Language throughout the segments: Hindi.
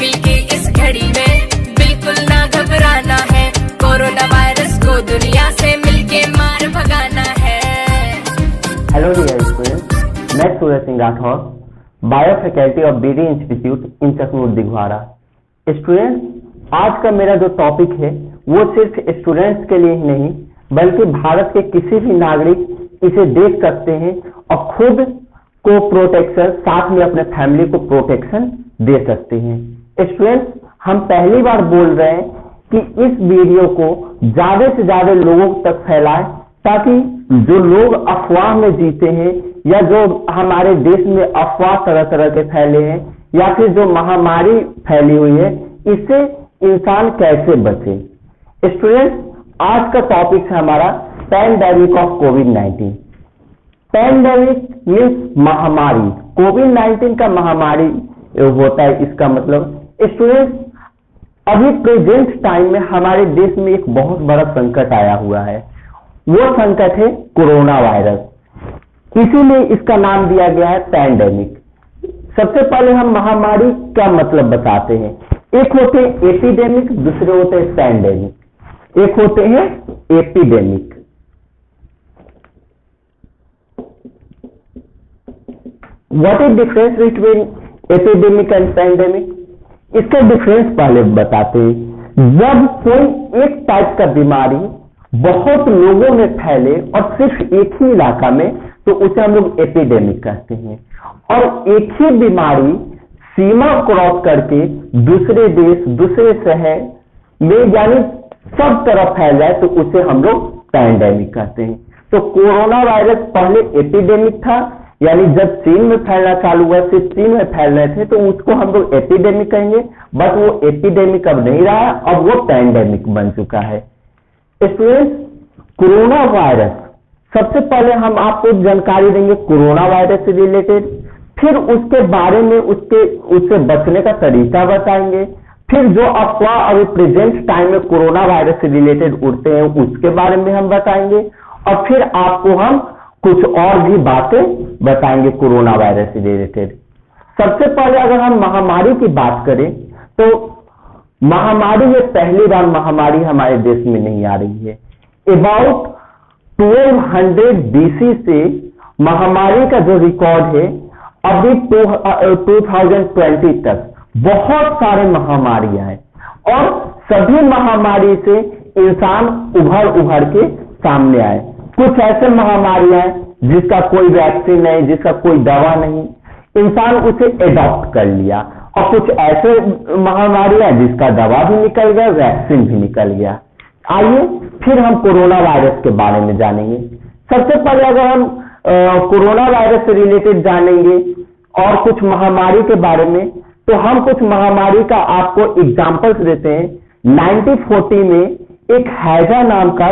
मुश्किल की इस घड़ी में बिल्कुल ना घबराना है, कोरोना वायरस को दुनिया से मिलके मार भगाना है। हेलो डियर स्टूडेंट्स, मैं Suraj Singh Rathore, bio faculty of BD institute in Chaknoor दिघवाड़ा। स्टूडेंट्स, आज का मेरा जो टॉपिक है वो सिर्फ स्टूडेंट्स के लिए ही नहीं बल्कि भारत के किसी भी नागरिक इसे देख सकते हैं और खुद को प्रोटेक्शन, साथ में अपने फैमिली को प्रोटेक्शन दे सकते हैं। स्टूडेंट्स, हम पहली बार बोल रहे हैं कि इस वीडियो को ज्यादा से ज्यादा लोगों तक फैलाएं ताकि जो लोग अफवाह में जीते हैं या जो हमारे देश में अफवाह तरह तरह के फैले हैं या फिर जो महामारी फैली हुई है, इससे इंसान कैसे बचे। स्टूडेंट्स, आज का टॉपिक है हमारा pandemic of covid. Pandemic means महामारी। कोविड-19 का महामारी होता है, इसका मतलब स्टूडेंट्स अभी प्रेजेंट टाइम में हमारे देश में एक बहुत बड़ा संकट आया हुआ है। वो संकट है कोरोना वायरस। इसीलिए इसका नाम दिया गया है पैंडेमिक। सबसे पहले हम महामारी का मतलब बताते हैं। एक होते हैं एपिडेमिक, दूसरे होते हैं पैंडेमिक। एक होते हैं epidemic. What is difference between epidemic and pandemic? इसका डिफरेंस पहले बताते हैं। जब कोई एक टाइप का बीमारी बहुत लोगों में फैले और सिर्फ एक ही इलाका में, तो उसे हम लोग एपिडेमिक कहते हैं। और एक ही बीमारी सीमा क्रॉस करके दूसरे देश, दूसरे शहर में यानी सब तरफ फैल जाए तो उसे हम लोग पैंडेमिक कहते हैं। तो कोरोना वायरस पहले एपिडेमिक था, यानी जब चीन में फैलना चालू हुआ, सिर्फ चीन में फैल रहे थे, तो उसको हम लोग एपिडेमिक कहेंगे। बट वो एपिडेमिक अब नहीं रहा, अब वो पैंडेमिक बन चुका है। स्टूडेंट्स, कोरोना वायरस, सबसे पहले हम आपको जानकारी देंगे कोरोना वायरस से रिलेटेड, फिर उसके बारे में उससे बचने का तरीका बताएंगे, फिर जो अफवाह अभी प्रेजेंट टाइम में कोरोना वायरस से रिलेटेड उड़ते हैं उसके बारे में हम बताएंगे, और फिर आपको हम कुछ और भी बातें बताएंगे कोरोना वायरस से रिलेटेड। सबसे पहले अगर हम महामारी की बात करें तो महामारी में पहली बार महामारी हमारे देश में नहीं आ रही है। अबाउट 1200 BC से महामारी का जो रिकॉर्ड है अभी 2020 तक बहुत सारे महामारियां हैं और सभी महामारी से इंसान उभर के सामने आए। कुछ ऐसे महामारियां हैं जिसका कोई वैक्सीन नहीं, जिसका कोई दवा नहीं, इंसान उसे एडॉप्ट कर लिया, और कुछ ऐसे महामारियां जिसका दवा भी निकल गया, वैक्सीन भी निकल गया। आइए फिर हम कोरोना वायरस के बारे में जानेंगे। सबसे पहले अगर हम कोरोना वायरस से रिलेटेड जानेंगे और कुछ महामारी के बारे में, तो हम कुछ महामारी का आपको एग्जांपल्स देते हैं। 1940 में एक हैजा नाम का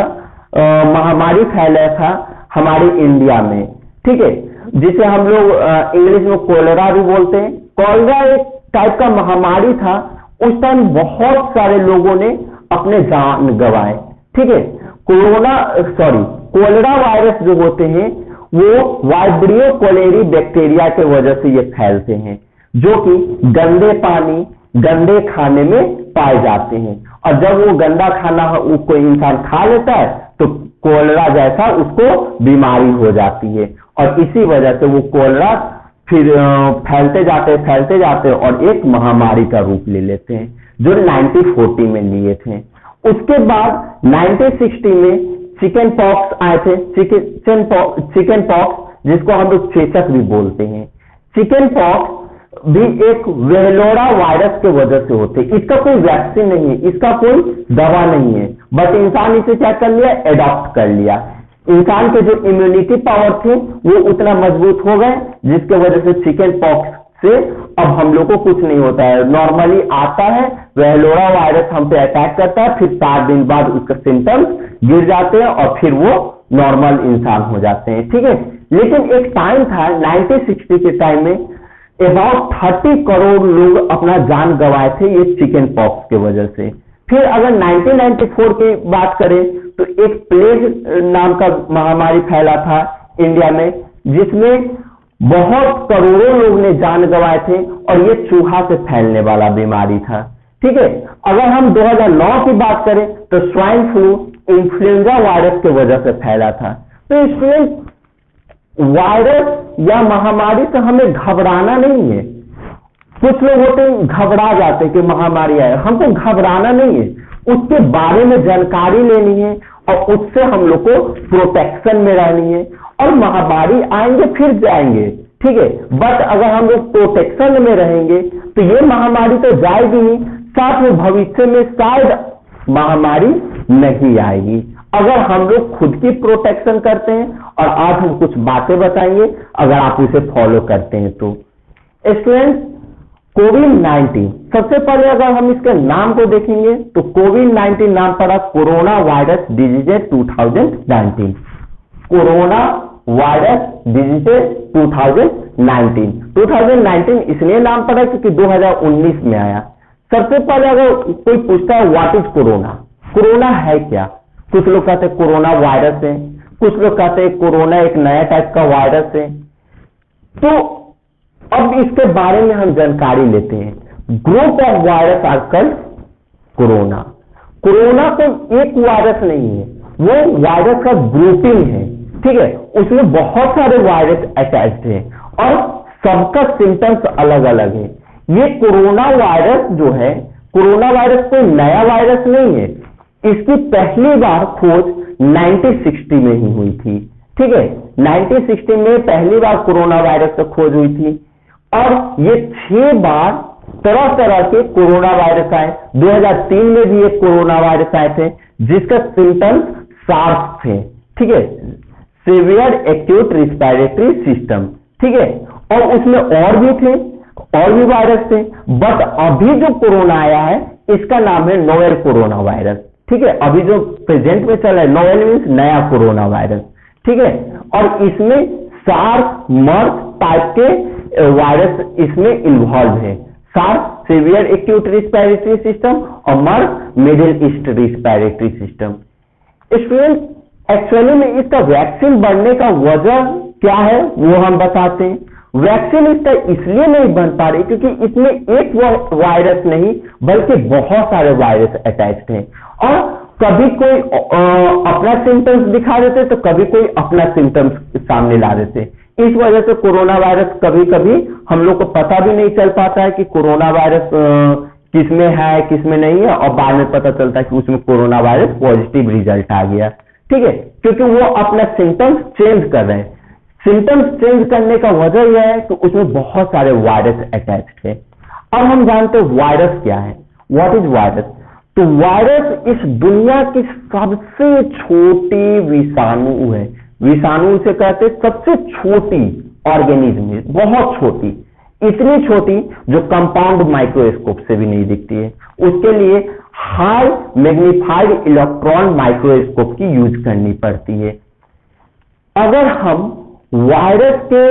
महामारी फैला था हमारे इंडिया में, ठीक है, जिसे हम लोग इंग्लिश में कोलेरा भी बोलते हैं। कोलेरा एक टाइप का महामारी था। उस टाइम बहुत सारे लोगों ने अपने जान गंवाए, ठीक है। कोलेरा वायरस जो होते हैं वो वाइब्रियो कोलेरी बैक्टीरिया के वजह से ये फैलते हैं, जो कि गंदे पानी, गंदे खाने में पाए जाते हैं। और जब वो गंदा खाना कोई इंसान खा लेता है तो कोलेरा जैसा उसको बीमारी हो जाती है, और इसी वजह से वो कोलेरा फिर फैलते जाते और एक महामारी का रूप ले लेते हैं, जो 1940 में लिए थे। उसके बाद 1960 में चिकन पॉक्स आए थे। चिकन पॉक्स जिसको हम लोग चेचक भी बोलते हैं। चिकन पॉक्स भी एक वेलोरा वायरस के वजह से होते। इसका कोई वैक्सीन नहीं है, इसका कोई दवा नहीं है, बट इंसान इसे क्या कर लिया, एडॉप्ट कर लिया। इंसान के जो इम्यूनिटी पावर थे वो उतना मजबूत हो गए जिसके वजह से चिकन पॉक्स से अब हम लोग को कुछ नहीं होता है। नॉर्मली आता है, वेलोरा वायरस हम पे अटैक करता है, फिर 4 दिन बाद उसका सिम्टम्स गिर जाते हैं और फिर वो नॉर्मल इंसान हो जाते हैं, ठीक है। लेकिन एक टाइम था 1960 के टाइम में अबाउट 30 करोड़ लोग अपना जान गंवाए थे ये चिकन पॉक्स के वजह से। फिर अगर 1994 की बात करें तो एक प्लेग नाम का महामारी फैला था इंडिया में, जिसमें बहुत करोड़ों लोग ने जान गंवाए थे और ये चूहा से फैलने वाला बीमारी था। ठीक है, अगर हम 2009 की बात करें तो स्वाइन फ्लू इन्फ्लुएंजा वायरस की वजह से फैला था। तो स्टूडेंट, वायरस या महामारी से हमें घबराना नहीं है। कुछ लोग होते हैं घबरा जाते हैं कि महामारी आए, हमको घबराना नहीं है, उसके बारे में जानकारी लेनी है और उससे हम लोग को प्रोटेक्शन में रहनी है। और महामारी आएंगे फिर जाएंगे, ठीक है, बट अगर हम लोग प्रोटेक्शन में रहेंगे तो ये महामारी तो जाएगी ही, साथ में भविष्य में शायद महामारी नहीं आएगी अगर हम लोग खुद की प्रोटेक्शन करते हैं। और आज हम कुछ बातें बताएंगे अगर आप इसे फॉलो करते हैं तो। स्टूडेंट्स, कोविड-19, सबसे पहले अगर हम इसके नाम को देखेंगे तो कोविड-19 नाम पड़ा corona virus disease 2019। Corona virus disease 2019 इसलिए नाम पड़ा क्योंकि 2019 में आया। सबसे पहले अगर कोई पूछता है व्हाट इज कोरोना, कोरोना है क्या? कुछ लोग कहते हैं कोरोना वायरस है, कुछ लोग कहते हैं कोरोना एक नया टाइप का वायरस है। तो अब इसके बारे में हम जानकारी लेते हैं। Group of virus are called corona. Corona तो एक वायरस नहीं है, वो वायरस का ग्रुपिंग है, ठीक है, उसमें बहुत सारे वायरस अटैच्ड हैं और सबका सिम्टम्स अलग अलग है। ये कोरोना वायरस जो है, कोरोना वायरस कोई नया वायरस नहीं है, इसकी पहली बार खोज 1960 में ही हुई थी, ठीक है, 1960 में पहली बार कोरोना वायरस की खोज हुई थी और ये 6 बार तरह तरह के कोरोना वायरस आए। 2003 में भी एक कोरोना वायरस आए थे जिसका सिम्टम्स सार्स थे, ठीक है, सीवियर एक्यूट रिस्पिरेटरी सिस्टम, ठीक है, और उसमें और भी थे, और भी वायरस थे, बट अभी जो कोरोना आया है इसका नाम है नोवेल कोरोना वायरस, ठीक है, अभी जो प्रेजेंट में चल रहा है, नोवेल मीन्स नया कोरोना वायरस, ठीक है, और इसमें सार्स मर्स टाइप के वायरस इसमें इन्वॉल्व है। SARS severe acute respiratory system और MERS middle east respiratory system. Student, actually में इसका वैक्सीन बनने का वजह क्या है वो हम बताते हैं। वैक्सीन इसका इसलिए नहीं बन पा रही क्योंकि इसमें एक वायरस नहीं बल्कि बहुत सारे वायरस अटैच्ड हैं और कभी कोई अपना सिम्टम्स दिखा देते तो कभी कोई अपना सिम्टम्स सामने ला देते। इस वजह से कोरोना वायरस कभी कभी हम लोग को पता भी नहीं चल पाता है कि कोरोना वायरस किसमें है किसमें नहीं है, और बाद में पता चलता है कि उसमें कोरोना वायरस पॉजिटिव रिजल्ट आ गया, ठीक है, क्योंकि वो अपना सिम्टम्स चेंज कर रहे हैं। सिम्टम्स चेंज करने का वजह यह है कि उसमें बहुत सारे वायरस अटैच्ड है। अब हम जानते हैं वायरस क्या है, व्हाट इज वायरस। तो वायरस इस दुनिया की सबसे छोटी विषाणु है। विषाणु से कहते हैं सबसे छोटी ऑर्गेनिज्म है, बहुत छोटी, इतनी छोटी जो कंपाउंड माइक्रोस्कोप से भी नहीं दिखती है। उसके लिए हाई मैग्नीफाइड इलेक्ट्रॉन माइक्रोस्कोप की यूज करनी पड़ती है। अगर हम वायरस के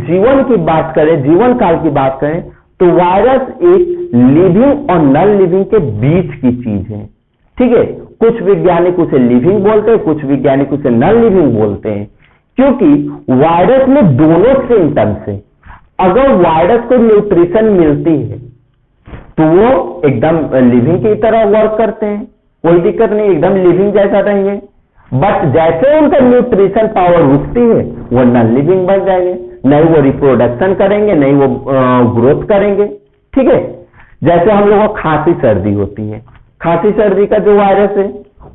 जीवन की बात करें, जीवन काल की बात करें, तो वायरस एक लिविंग और नॉन लिविंग के बीच की चीज है, ठीक है। कुछ वैज्ञानिक उसे लिविंग बोलते हैं, कुछ वैज्ञानिक उसे नॉन लिविंग बोलते हैं, क्योंकि वायरस में दोनों सिम्टम्स है। अगर वायरस को न्यूट्रिशन मिलती है तो वो एकदम लिविंग की तरह वर्क करते हैं, कोई दिक्कत नहीं, एकदम लिविंग जैसा रहेंगे। बट जैसे उनका न्यूट्रिशन पावर रुकती है वो नॉन लिविंग बन जाएंगे, नहीं वो रिप्रोडक्शन करेंगे, नहीं वो ग्रोथ करेंगे, ठीक है। जैसे हम लोगों को खांसी सर्दी होती है, खांसी सर्दी का जो वायरस है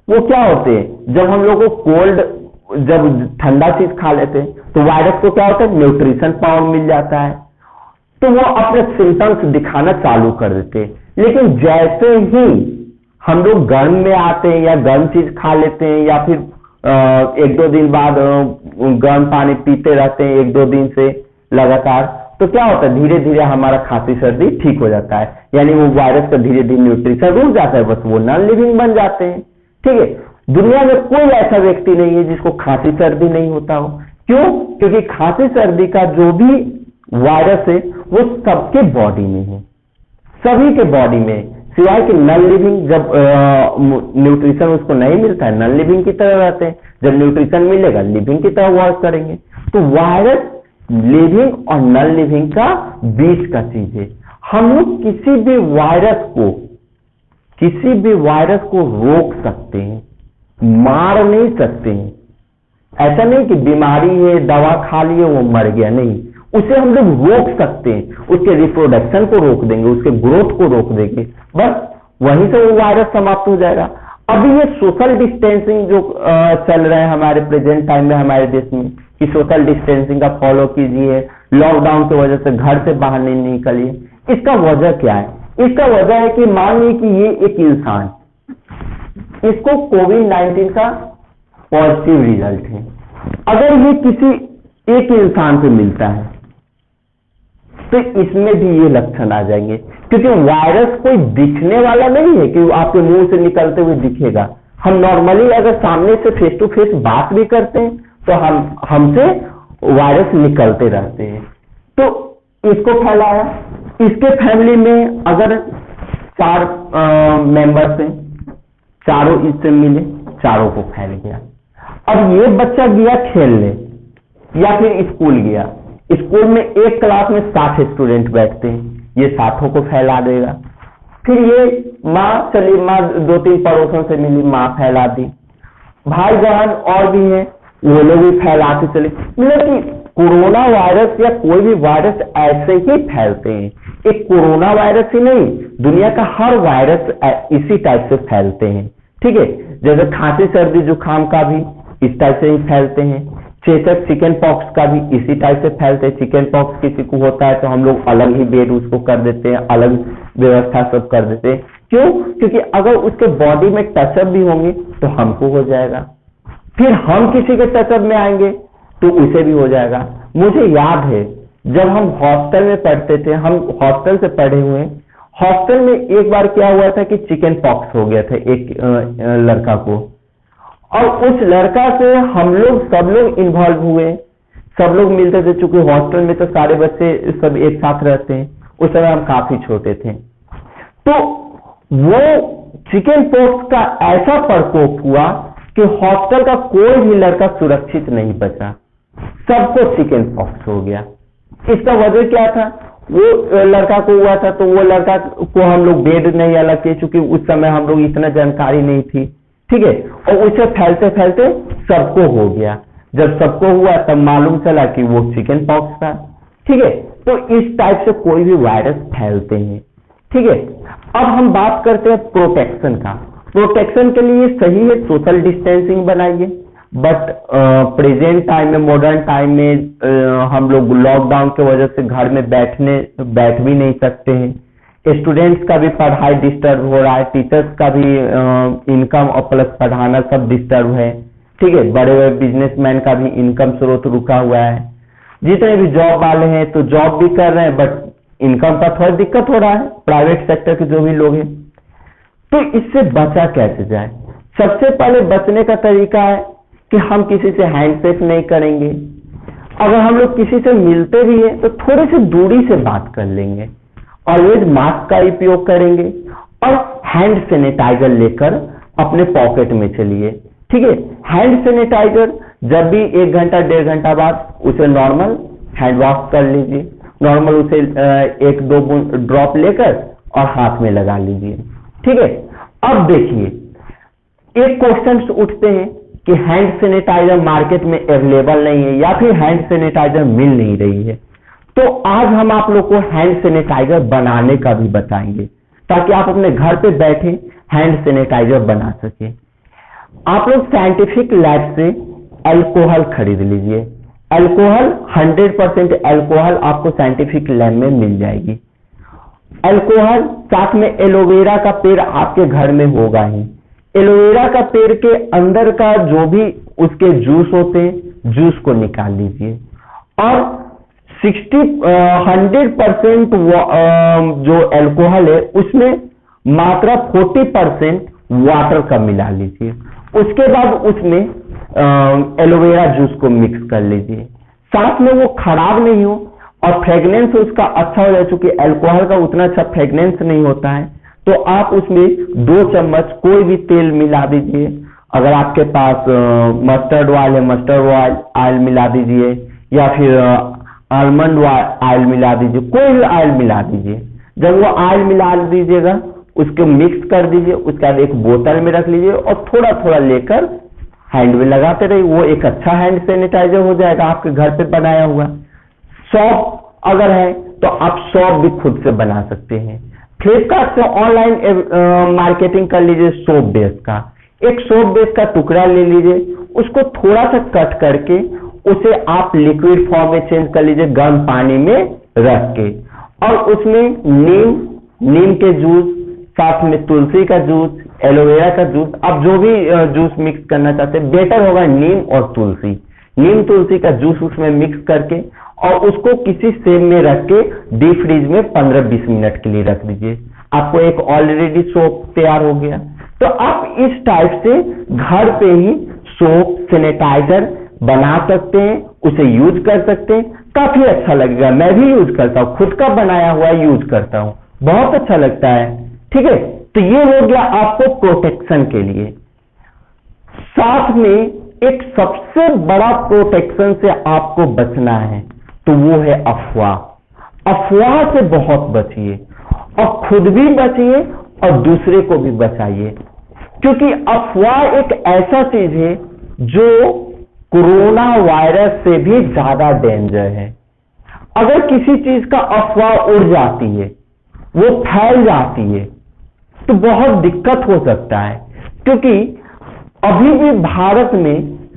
वो क्या होते हैं, जब हम लोग को कोल्ड, जब ठंडा चीज खा लेते हैं तो वायरस को क्या होता है, न्यूट्रिशन पावर मिल जाता है तो वो अपने सिम्टम्स दिखाना चालू कर देते हैं। लेकिन जैसे ही हम लोग गर्म में आते हैं या गर्म चीज खा लेते हैं या फिर 1-2 दिन बाद गर्म पानी पीते रहते हैं 1-2 दिन से लगातार, तो क्या होता है, धीरे धीरे हमारा खांसी सर्दी ठीक हो जाता है, यानी वो वायरस का धीरे धीरे न्यूट्रिशन रुक जाता है, बस वो नॉन लिविंग बन जाते हैं, ठीक है। दुनिया में कोई ऐसा व्यक्ति नहीं है जिसको खांसी सर्दी नहीं होता हो। क्यों? क्योंकि खांसी सर्दी का जो भी वायरस है वो सबके बॉडी में है, सभी के बॉडी में, सिवाय कि नॉन लिविंग, जब न्यूट्रिशन उसको नहीं मिलता है नॉन लिविंग की तरह रहते हैं, जब न्यूट्रिशन मिलेगा लिविंग की तरह वर्क करेंगे। तो वायरस लिविंग और नॉन लिविंग का बीच का चीज है। हम लोग किसी भी वायरस को रोक सकते हैं, मार नहीं सकते हैं। ऐसा नहीं कि बीमारी है दवा खा लिए वो मर गया, नहीं, उसे हम लोग रोक सकते हैं, उसके रिप्रोडक्शन को रोक देंगे, उसके ग्रोथ को रोक देंगे, बस वहीं से वो वायरस समाप्त हो जाएगा। अभी ये सोशल डिस्टेंसिंग जो चल रहा है हमारे प्रेजेंट टाइम में हमारे देश में, कि सोशल डिस्टेंसिंग का फॉलो कीजिए, लॉकडाउन की वजह से घर से बाहर नहीं निकलिए, इसका वजह क्या है? इसका वजह है कि मान लीजिए कि ये एक इंसान, इसको कोविड-19 का पॉजिटिव रिजल्ट है, अगर ये किसी एक इंसान से मिलता है तो इसमें भी ये लक्षण आ जाएंगे, क्योंकि वायरस कोई दिखने वाला नहीं है कि आपके मुंह से निकलते हुए दिखेगा। हम नॉर्मली अगर सामने से फेस टू फेस बात भी करते हैं तो हमसे वायरस निकलते रहते हैं। तो इसको फैलाया, इसके फैमिली में अगर 4 मेंबर्स हैं, चारों इससे मिले, चारों को फैल गया। अब ये बच्चा गया खेलने या फिर स्कूल गया, स्कूल में एक क्लास में 60 स्टूडेंट बैठते हैं, ये 60 को फैला देगा। फिर ये माँ, चलिए माँ 2-3 पड़ोसों से मिली, माँ फैला दी, भाई बहन और भी हैं वो लोग भी फैलाते चले। मतलब कि कोरोना वायरस या कोई भी वायरस ऐसे ही फैलते हैं, एक कोरोना वायरस ही नहीं, दुनिया का हर वायरस इसी टाइप से फैलते हैं। ठीक है, जैसे खांसी सर्दी जुकाम का भी इस टाइप से ही फैलते हैं, चेचक चिकन पॉक्स का भी इसी टाइप से फैलते हैं। चिकन पॉक्स किसी को होता है तो हम लोग अलग ही बेड उसको कर देते हैं, अलग व्यवस्था सब कर देते हैं। क्यों? क्योंकि अगर उसके बॉडी में टचअप भी होंगे तो हमको हो जाएगा, फिर हम किसी के टचअप में आएंगे तो उसे भी हो जाएगा। मुझे याद है जब हम हॉस्टल में पढ़ते थे, हम हॉस्टल से पढ़े हुए, हॉस्टल में एक बार क्या हुआ था कि चिकन पॉक्स हो गया था एक लड़का को, और उस लड़का से हम लोग सब लोग इन्वॉल्व हुए, सब लोग मिलते थे, चूंकि हॉस्टल में तो सारे बच्चे सब एक साथ रहते हैं, उस समय हम काफी छोटे थे। तो वो चिकन पॉक्स का ऐसा प्रकोप हुआ कि हॉस्टल का कोई भी लड़का सुरक्षित नहीं बचा, सबको चिकन पॉक्स हो गया। इसका वजह क्या था? वो लड़का को हुआ था तो वो लड़का को हम लोग बेड नहीं अलग किए, चूंकि उस समय हम लोग इतना जानकारी नहीं थी। ठीक है, और उसे फैलते फैलते सबको हो गया। जब सबको हुआ तब मालूम चला कि वो चिकन पॉक्स था। ठीक है, तो इस टाइप से कोई भी वायरस फैलते हैं। ठीक है, अब हम बात करते हैं प्रोटेक्शन का। प्रोटेक्शन के लिए सही है सोशल डिस्टेंसिंग बनाइए, बट प्रेजेंट टाइम में, मॉडर्न टाइम में हम लोग लॉकडाउन की वजह से घर में बैठ भी नहीं सकते हैं। स्टूडेंट्स का भी पढ़ाई डिस्टर्ब हो रहा है, टीचर्स का भी इनकम और प्लस पढ़ाना सब डिस्टर्ब है। ठीक है, बड़े बड़े बिजनेसमैन का भी इनकम स्रोत रुका हुआ है। जितने भी जॉब वाले हैं तो जॉब भी कर रहे हैं, बट इनकम का थोड़ा दिक्कत हो रहा है, प्राइवेट सेक्टर के जो भी लोग हैं। तो इससे बचा कैसे जाए? सबसे पहले बचने का तरीका है कि हम किसी से हैंडशेक नहीं करेंगे। अगर हम लोग किसी से मिलते भी हैं तो थोड़ी सी दूरी से बात कर लेंगे, ऑलवेज मास्क का उपयोग करेंगे, और हैंड सैनिटाइजर लेकर अपने पॉकेट में चलिए। ठीक है, हैंड सैनिटाइजर जब भी 1 घंटा 1.5 घंटा बाद उसे नॉर्मल हैंड वॉश कर लीजिए, नॉर्मल उसे 1-2 ड्रॉप लेकर और हाथ में लगा लीजिए। ठीक है, अब देखिए एक क्वेश्चन उठते हैं कि हैंड सैनिटाइजर मार्केट में अवेलेबल नहीं है या फिर हैंड सैनिटाइजर मिल नहीं रही है। तो आज हम आप लोग को हैंड सैनिटाइजर बनाने का भी बताएंगे, ताकि आप अपने घर पे बैठे हैंड सैनिटाइजर बना सके। आप लोग साइंटिफिक लैब से अल्कोहल खरीद लीजिए। अल्कोहल 100% अल्कोहल आपको साइंटिफिक लैब में मिल जाएगी। अल्कोहल साथ में एलोवेरा का पेड़ आपके घर में होगा ही। एलोवेरा का पेड़ के अंदर का जो भी उसके जूस होते हैं, जूस को निकाल लीजिए, और 100% जो अल्कोहल है उसमें मात्रा 40% वाटर का मिला लीजिए। उसके बाद उसमें एलोवेरा जूस को मिक्स कर लीजिए, साथ में वो खराब नहीं हो और फ्रेगनेंस उसका अच्छा हो जाए। चूंकि अल्कोहल का उतना अच्छा फ्रेगनेंस नहीं होता है, तो आप उसमें 2 चम्मच कोई भी तेल मिला दीजिए। अगर आपके पास मस्टर्ड ऑयल है, मस्टर्ड ऑयल मिला दीजिए, या फिर आलमंड ऑयल मिला दीजिए, कोई भी ऑयल मिला दीजिए। जब वो ऑयल मिला दीजिएगा उसको मिक्स कर दीजिए, उसके बाद एक बोतल में रख लीजिए और थोड़ा थोड़ा लेकर हैंड में लगाते रहिए। वो एक अच्छा हैंड सैनिटाइजर हो जाएगा आपके घर पे बनाया हुआ। सॉप अगर है तो आप सॉप भी खुद से बना सकते हैं। फ्लिपकार्ट से ऑनलाइन मार्केटिंग कर लीजिए सोप बेस का। एक सोप बेस का टुकड़ा ले लीजिए, उसको थोड़ा सा कट करके उसे आप लिक्विड फॉर्म में चेंज कर लीजिए गर्म पानी में रख के, और उसमें नीम के जूस, साथ में तुलसी का जूस, एलोवेरा का जूस, आप जो भी जूस मिक्स करना चाहते हैं, बेटर होगा नीम और तुलसी। नीम तुलसी का जूस उसमें मिक्स करके और उसको किसी सेब में रख के डीप फ्रीज में 15-20 मिनट के लिए रख दीजिए। आपको एक ऑलरेडी सोप तैयार हो गया। तो आप इस टाइप से घर पे ही सोप सैनिटाइजर बना सकते हैं, उसे यूज कर सकते हैं, काफी अच्छा लगेगा। मैं भी यूज करता हूँ, खुद का बनाया हुआ यूज करता हूँ, बहुत अच्छा लगता है। ठीक है, तो ये हो गया आपको प्रोटेक्शन के लिए। साथ में एक सबसे बड़ा प्रोटेक्शन से आपको बचना है तो वो है अफवाह। अफवाह से बहुत बचिए और खुद भी बचिए और दूसरे को भी बचाइए, क्योंकि अफवाह एक ऐसा चीज है जो कोरोना वायरस से भी ज्यादा डेंजर है। अगर किसी चीज का अफवाह उड़ जाती है, वो फैल जाती है, तो बहुत दिक्कत हो सकता है। क्योंकि अभी भी भारत में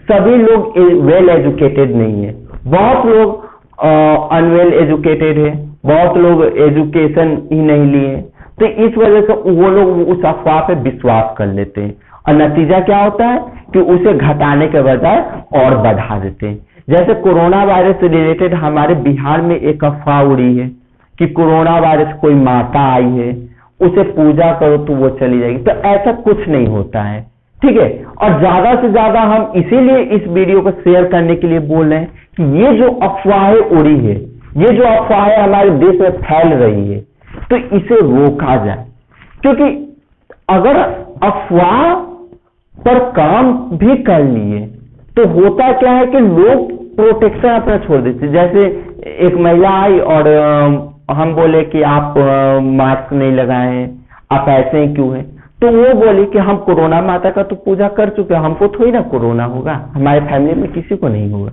सभी लोग वेल एजुकेटेड नहीं है, बहुत लोग अनवेल एजुकेटेड है, बहुत लोग एजुकेशन ही नहीं लिए, तो इस वजह से वो लोग उस अफवाह पे विश्वास कर लेते हैं और नतीजा क्या होता है कि उसे घटाने के बजाय और बढ़ा देते हैं। जैसे कोरोना वायरस से रिलेटेड हमारे बिहार में एक अफवाह उड़ी है कि कोरोना वायरस कोई माता आई है, उसे पूजा करो तो वो चली जाएगी। तो ऐसा कुछ नहीं होता है, ठीक है। और ज्यादा से ज्यादा हम इसीलिए इस वीडियो को शेयर करने के लिए बोल रहे हैं कि ये जो अफवाहें उड़ी है, ये जो अफवाहें हमारे देश में फैल रही है, तो इसे रोका जाए। क्योंकि अगर अफवाह पर काम भी कर लिए तो होता क्या है कि लोग प्रोटेक्शन अपना छोड़ देते। जैसे एक महिला आई और हम बोले कि आप मास्क नहीं लगाए हैं, आप ऐसे ही क्यों हैं, तो वो बोली कि हम कोरोना माता का तो पूजा कर चुके हैं, हमको थोड़ी ना कोरोना होगा, हमारे फैमिली में किसी को नहीं होगा।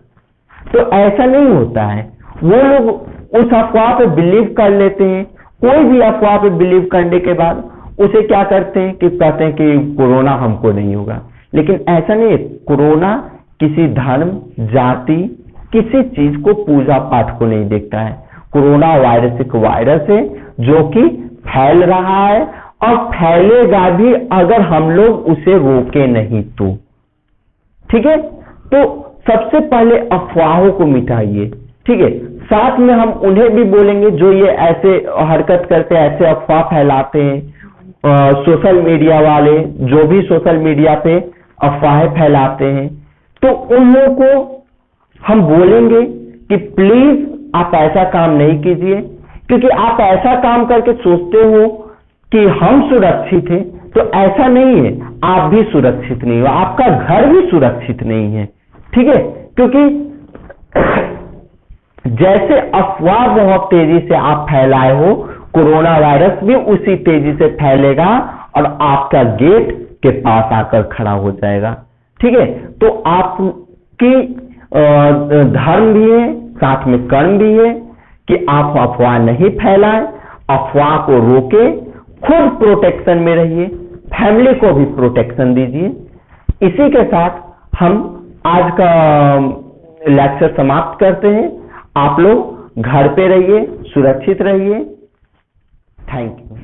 तो ऐसा नहीं होता है, वो लोग उस अफवाह पे बिलीव कर लेते हैं। कोई भी अफवाह पे बिलीव करने के बाद उसे क्या करते हैं कि कहते हैं कि कोरोना हमको नहीं होगा। लेकिन ऐसा नहीं है, कोरोना किसी धर्म, जाति, किसी चीज को, पूजा पाठ को नहीं देखता है। कोरोना वायरस एक वायरस है जो कि फैल रहा है और फैलेगा भी अगर हम लोग उसे रोके नहीं तो। ठीक है, तो सबसे पहले अफवाहों को मिटाइए, ठीक है। साथ में हम उन्हें भी बोलेंगे जो ये ऐसे हरकत करते, ऐसे अफवाह फैलाते हैं, सोशल मीडिया वाले जो भी सोशल मीडिया पे अफवाहें फैलाते हैं, तो उन लोगों को हम बोलेंगे कि प्लीज आप ऐसा काम नहीं कीजिए। क्योंकि आप ऐसा काम करके सोचते हो कि हम सुरक्षित हैं, तो ऐसा नहीं है, आप भी सुरक्षित नहीं हो, आपका घर भी सुरक्षित नहीं है, ठीक है। क्योंकि जैसे अफवाह बहुत तेजी से आप फैलाए हो, कोरोना वायरस भी उसी तेजी से फैलेगा और आपका गेट के पास आकर खड़ा हो जाएगा, ठीक है। तो आपकी धर्म भी है, साथ में कर्म भी है कि आप अफवाह नहीं फैलाएं, अफवाह को रोके, खुद प्रोटेक्शन में रहिए, फैमिली को भी प्रोटेक्शन दीजिए। इसी के साथ हम आज का लेक्चर समाप्त करते हैं। आप लोग घर पे रहिए, सुरक्षित रहिए। Thank you.